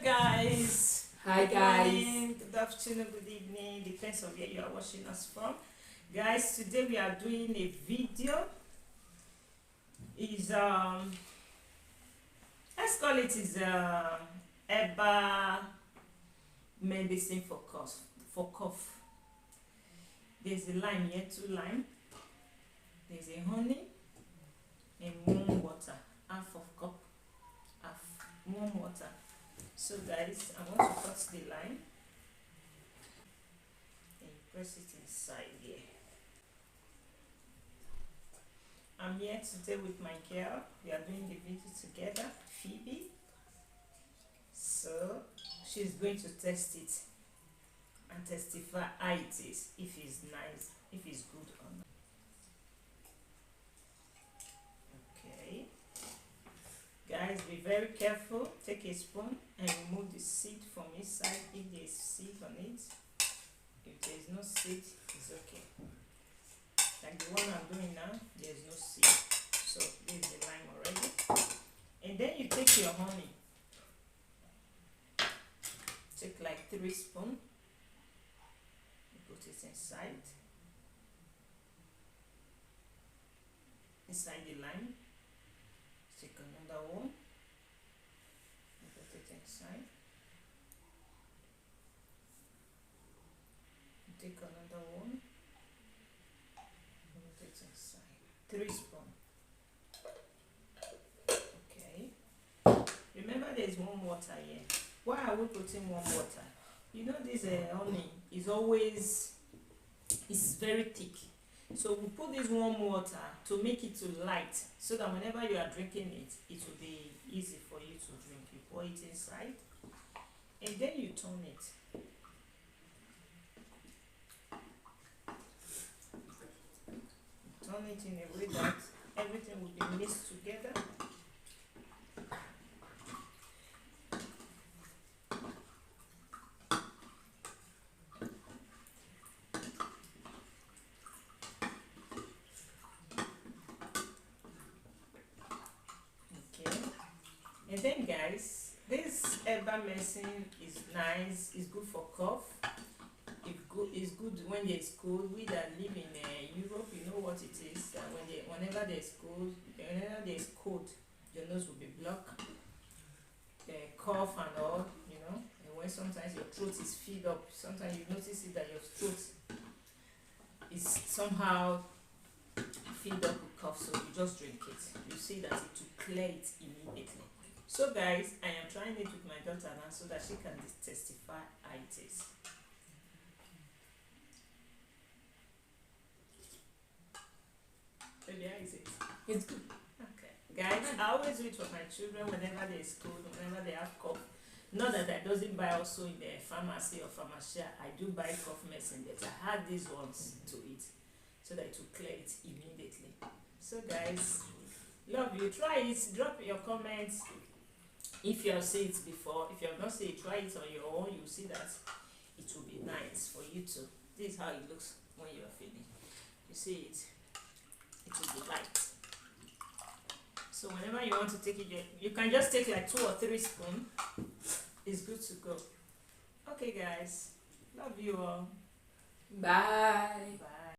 Guys. Hi Good guys. morning, good afternoon, good evening, depends on where you are watching us from. Guys, today we are doing a video. Is let's call it is herbal medicine for cough. There's a lime here, 2 lime. There's a honey and warm water, half of cup, half warm water. So guys, I want to cut the lime and press it inside here. I'm here today with my girl. We are doing the video together, Phoebe. So she's going to test it and testify how it is, if it's nice, if it's good or not. Okay. Guys, be very careful. Take a spoon and remove the seed from inside if there is seed on it. If there is no seed, it's okay. Like the one I'm doing now, there is no seed. So there is the lime already. And then you take your honey. Take like 3 spoons. You put it inside the lime. Take another one. You put it inside. You take another one. You put it inside. 3 spoons. Okay. Remember, there's warm water here. Why are we putting warm water? You know, this honey is always very thick. So we put this warm water to make it to light, so that whenever you are drinking it, it will be easy for you to drink. You pour it inside, and then you turn it. Turn it in a way that everything will be mixed together. And then guys, this herbal medicine is nice, it's good for cough. It's good when there's cold. We that live in Europe, you know what it is. Whenever there's cold, your nose will be blocked, cough and all, you know. And when sometimes your throat is filled up, sometimes you notice it that your throat is somehow filled up with cough, so you just drink it. You see that it will clear it immediately. So guys, I am trying it with my daughter now so that she can testify how it is. Baby, how is it? It's good. Okay. Guys, I always do it for my children whenever they is cold, whenever they have cough. Not that I doesn't buy also in the pharmacy or pharmacia. I do buy cough medicine, but I add these ones to it so that it will clear it immediately. So guys, love you. Try it. Drop your comments. If you have seen it before, if you have not seen it, try it on your own. You'll see that it will be nice for you too. This is how it looks when you are finished. You see it, it will be light. So whenever you want to take it, you can just take like 2 or 3 spoons. It's good to go. Okay guys, love you all. Bye. Bye.